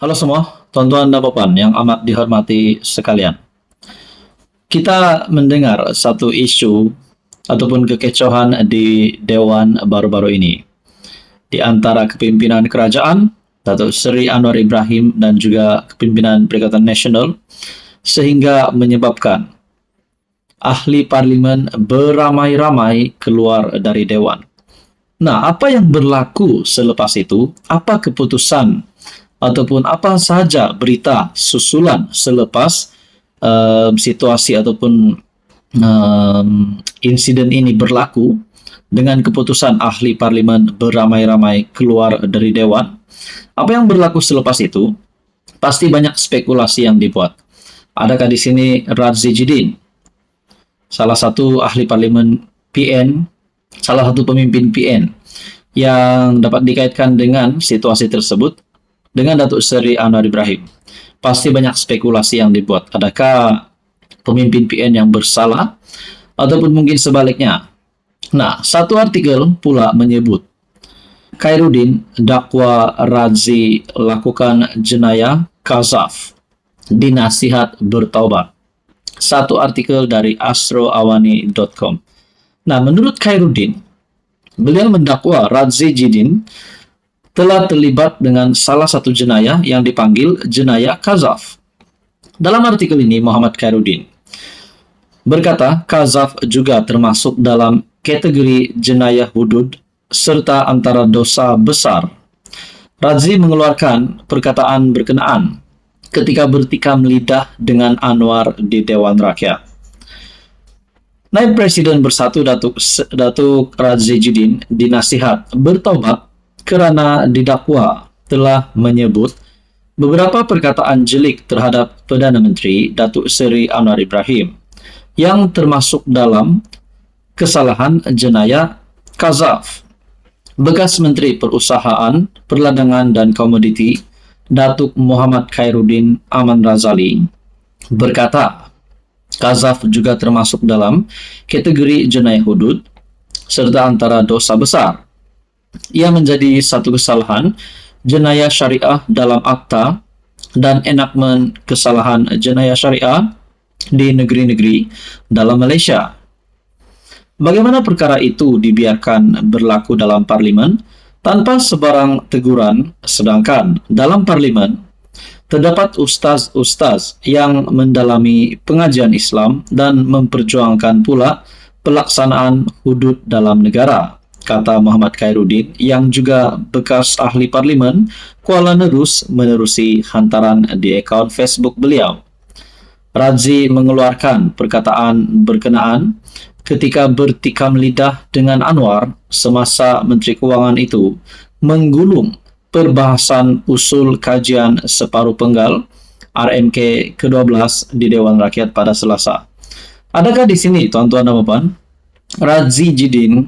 Halo semua, tuan-tuan dan puan yang amat dihormati sekalian. Kita mendengar satu isu ataupun kekecauan di Dewan baru-baru ini. Di antara kepimpinan kerajaan, Datuk Seri Anwar Ibrahim dan juga kepimpinan Perikatan Nasional, sehingga menyebabkan ahli parlimen beramai-ramai keluar dari Dewan. Nah, apa yang berlaku selepas itu? Apa keputusan ataupun apa saja berita susulan selepas situasi ataupun insiden ini berlaku dengan keputusan ahli parlimen beramai-ramai keluar dari Dewan? Apa yang berlaku selepas itu? Pasti banyak spekulasi yang dibuat. Adakah di sini Radzi Jidin, salah satu ahli parlimen PN, salah satu pemimpin PN yang dapat dikaitkan dengan situasi tersebut dengan Datuk Seri Anwar Ibrahim? Pasti banyak spekulasi yang dibuat. Adakah pemimpin PN yang bersalah ataupun mungkin sebaliknya? Nah, satu artikel pula menyebut Khairuddin dakwa Radzi lakukan jenayah qazaf, dinasihat bertaubat. Satu artikel dari astroawani.com. Nah, menurut Khairuddin, beliau mendakwa Radzi Jidin telah terlibat dengan salah satu jenayah yang dipanggil jenayah qazaf. Dalam artikel ini, Muhammad Khairuddin berkata, qazaf juga termasuk dalam kategori jenayah hudud serta antara dosa besar. Radzi mengeluarkan perkataan berkenaan ketika bertikam lidah dengan Anwar di Dewan Rakyat. Naib Presiden Bersatu Datuk Radzi Jidin dinasihat bertaubat kerana didakwa telah menyebut beberapa perkataan jelik terhadap Perdana Menteri Datuk Seri Anwar Ibrahim yang termasuk dalam kesalahan jenayah qazaf. Bekas Menteri Perusahaan, Perdagangan dan Komoditi Datuk Muhammad Khairuddin Aman Razali berkata, qazaf juga termasuk dalam kategori jenayah hudud serta antara dosa besar. Ia menjadi satu kesalahan jenayah syariah dalam akta dan enakmen kesalahan jenayah syariah di negeri-negeri dalam Malaysia. Bagaimana perkara itu dibiarkan berlaku dalam parlimen tanpa sebarang teguran, sedangkan dalam parlimen terdapat ustaz-ustaz yang mendalami pengajian Islam dan memperjuangkan pula pelaksanaan hudud dalam negara, kata Muhammad Khairuddin yang juga bekas ahli parlimen Kuala Nerus menerusi hantaran di akaun Facebook beliau. Radzi mengeluarkan perkataan berkenaan ketika bertikam lidah dengan Anwar semasa Menteri Kewangan itu menggulung perbahasan usul kajian separuh penggal RMK ke-12 di Dewan Rakyat pada Selasa. Adakah di sini, tuan-tuan dan puan, Radzi Jidin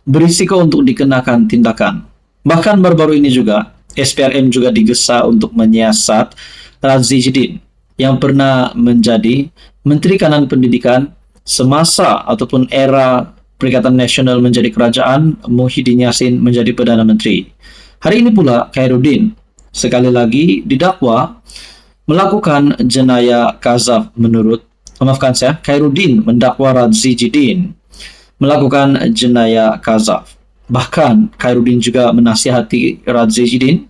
berisiko untuk dikenakan tindakan? Bahkan baru-baru ini juga, SPRM juga digesa untuk menyiasat Radzi Jidin yang pernah menjadi Menteri Kanan Pendidikan semasa ataupun era Perikatan Nasional menjadi kerajaan, Muhyiddin Yassin menjadi Perdana Menteri. Hari ini pula Khairuddin sekali lagi didakwa melakukan jenayah qazaf Khairuddin mendakwa Radzi Jidin melakukan jenayah qazaf. Bahkan Khairuddin juga menasihati Radzi Jidin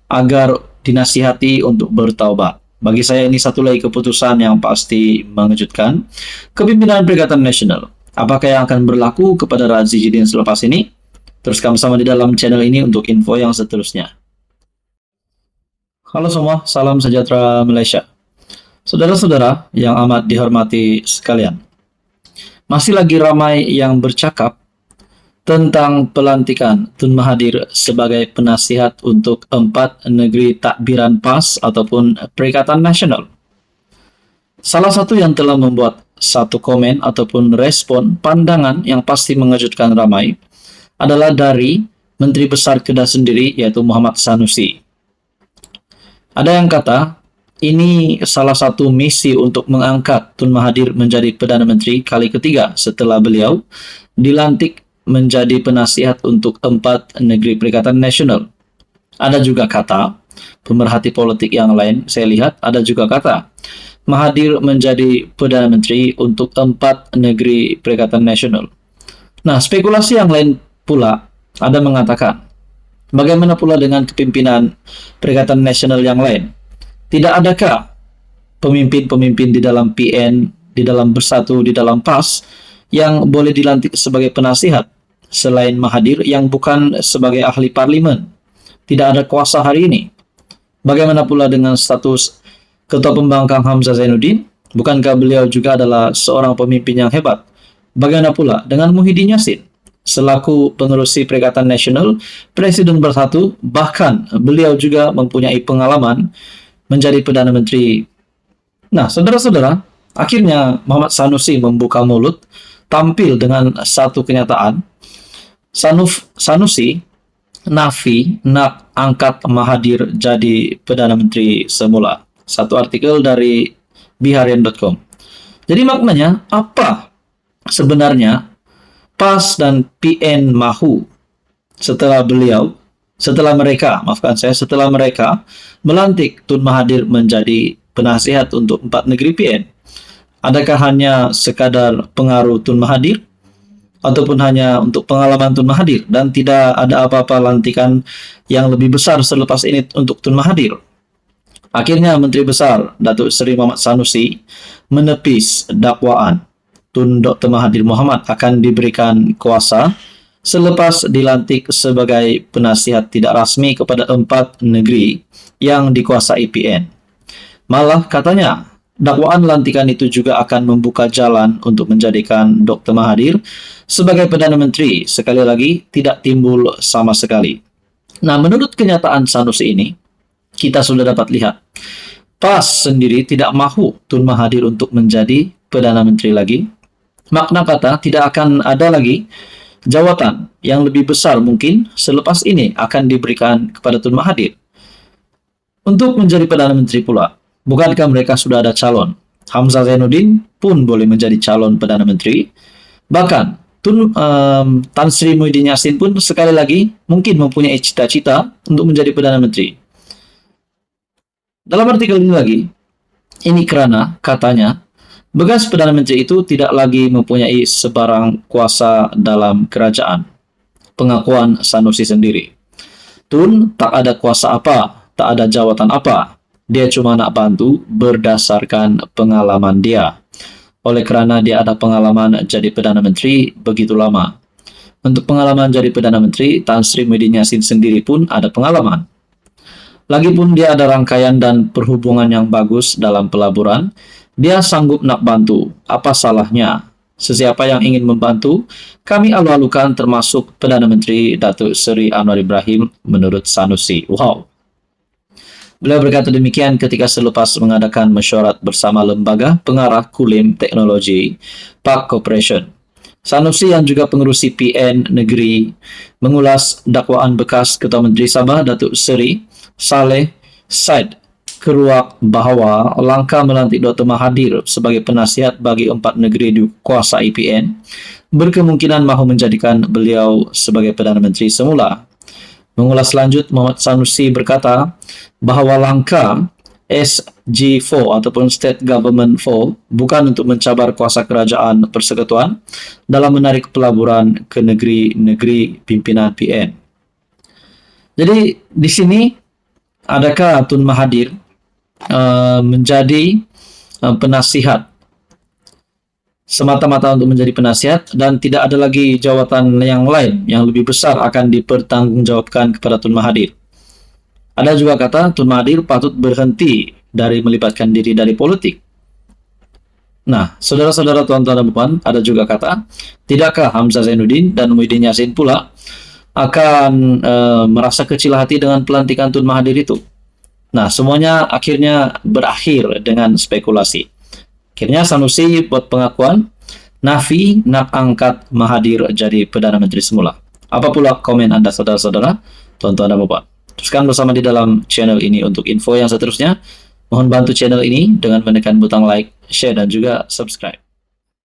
agar dinasihati untuk bertaubat. Bagi saya ini satu lagi keputusan yang pasti mengejutkan. Kepimpinan Perikatan Nasional, apakah yang akan berlaku kepada Radzi Jidin selepas ini? Teruskan bersama di dalam channel ini untuk info yang seterusnya. Halo semua, salam sejahtera Malaysia. Saudara-saudara yang amat dihormati sekalian, masih lagi ramai yang bercakap tentang pelantikan Tun Mahathir sebagai penasihat untuk 4 negeri takbiran PAS ataupun Perikatan Nasional. Salah satu yang telah membuat satu komen ataupun respon pandangan yang pasti mengejutkan ramai adalah dari Menteri Besar Kedah sendiri, yaitu Muhammad Sanusi. Ada yang kata ini salah satu misi untuk mengangkat Tun Mahathir menjadi Perdana Menteri kali ketiga setelah beliau dilantik menjadi penasihat untuk 4 negeri Perikatan Nasional. Ada juga kata, pemerhati politik yang lain saya lihat, ada juga kata, Mahathir menjadi Perdana Menteri untuk 4 negeri Perikatan Nasional. Nah, spekulasi yang lain pula ada mengatakan, bagaimana pula dengan kepimpinan Perikatan Nasional yang lain? Tidak adakah pemimpin-pemimpin di dalam PN, di dalam Bersatu, di dalam PAS yang boleh dilantik sebagai penasihat selain Mahathir yang bukan sebagai ahli parlimen? Tidak ada kuasa hari ini. Bagaimana pula dengan status Ketua Pembangkang Hamzah Zainuddin? Bukankah beliau juga adalah seorang pemimpin yang hebat? Bagaimana pula dengan Muhyiddin Yassin? Selaku pengerusi Perikatan Nasional, Presiden Bersatu, bahkan beliau juga mempunyai pengalaman menjadi Perdana Menteri. Nah, saudara-saudara, akhirnya Muhammad Sanusi membuka mulut, tampil dengan satu kenyataan. Sanusi nafi nak angkat Mahathir jadi Perdana Menteri semula. Satu artikel dari biharian.com. Jadi maknanya apa sebenarnya PAS dan PN mahu setelah mereka melantik Tun Mahathir menjadi penasihat untuk 4 negeri PN. Adakah hanya sekadar pengaruh Tun Mahathir ataupun hanya untuk pengalaman Tun Mahathir dan tidak ada apa-apa lantikan yang lebih besar selepas ini untuk Tun Mahathir? Akhirnya Menteri Besar Datuk Seri Muhammad Sanusi menepis dakwaan Tun Dr. Mahathir Mohamad akan diberikan kuasa selepas dilantik sebagai penasihat tidak rasmi kepada 4 negeri yang dikuasai PN. Malah katanya, dakwaan lantikan itu juga akan membuka jalan untuk menjadikan Dr. Mahathir sebagai Perdana Menteri sekali lagi tidak timbul sama sekali. Nah, menurut kenyataan Sanusi ini, kita sudah dapat lihat, PAS sendiri tidak mahu Tun Mahathir untuk menjadi Perdana Menteri lagi. Makna kata tidak akan ada lagi jawatan yang lebih besar mungkin selepas ini akan diberikan kepada Tun Mahathir. Untuk menjadi Perdana Menteri pula, bukankah mereka sudah ada calon? Hamzah Zainuddin pun boleh menjadi calon Perdana Menteri. Bahkan Tan Sri Muhyiddin Yassin pun sekali lagi mungkin mempunyai cita-cita untuk menjadi Perdana Menteri. Dalam artikel ini lagi, ini karena katanya bekas Perdana Menteri itu tidak lagi mempunyai sebarang kuasa dalam kerajaan. Pengakuan Sanusi sendiri. Tun tak ada kuasa apa, tak ada jawatan apa. Dia cuma nak bantu berdasarkan pengalaman dia. Oleh kerana dia ada pengalaman jadi Perdana Menteri begitu lama. Untuk pengalaman jadi Perdana Menteri, Tan Sri Muhyiddin Yassin sendiri pun ada pengalaman. Lagipun dia ada rangkaian dan perhubungan yang bagus dalam pelaburan, dia sanggup nak bantu. Apa salahnya? Sesiapa yang ingin membantu, kami alu-alukan termasuk Perdana Menteri Datuk Seri Anwar Ibrahim menurut Sanusi. Wow. Beliau berkata demikian ketika selepas mengadakan mesyuarat bersama Lembaga Pengarah Kulim Teknologi Park Corporation. Sanusi yang juga pengerusi PN Negeri mengulas dakwaan bekas Ketua Menteri Sabah Datuk Seri Saleh Said keruak bahawa langkah melantik Dr. Mahathir sebagai penasihat bagi 4 negeri dikuasai PN berkemungkinan mahu menjadikan beliau sebagai Perdana Menteri semula. Mengulas lanjut, Muhammad Sanusi berkata bahawa langkah SG4 ataupun State Government 4 bukan untuk mencabar kuasa kerajaan persekutuan dalam menarik pelaburan ke negeri-negeri pimpinan PN. Jadi di sini adakah Tun Mahathir menjadi penasihat semata-mata untuk menjadi penasihat dan tidak ada lagi jawatan yang lain yang lebih besar akan dipertanggungjawabkan kepada Tun Mahathir? Ada juga kata Tun Mahathir patut berhenti dari melibatkan diri dari politik. Nah, saudara-saudara, tuan-tuan dan puan, ada juga kata, tidakkah Hamzah Zainuddin dan Muhyiddin Yassin pula akan merasa kecil hati dengan pelantikan Tun Mahathir itu? Nah, semuanya akhirnya berakhir dengan spekulasi. Akhirnya Sanusi buat pengakuan, nafi nak angkat Mahathir jadi Perdana Menteri semula. Apa pula komen Anda, saudara-saudara, tuan-tuan dan puan? Teruskan bersama di dalam channel ini untuk info yang seterusnya. Mohon bantu channel ini dengan menekan butang like, share, dan juga subscribe.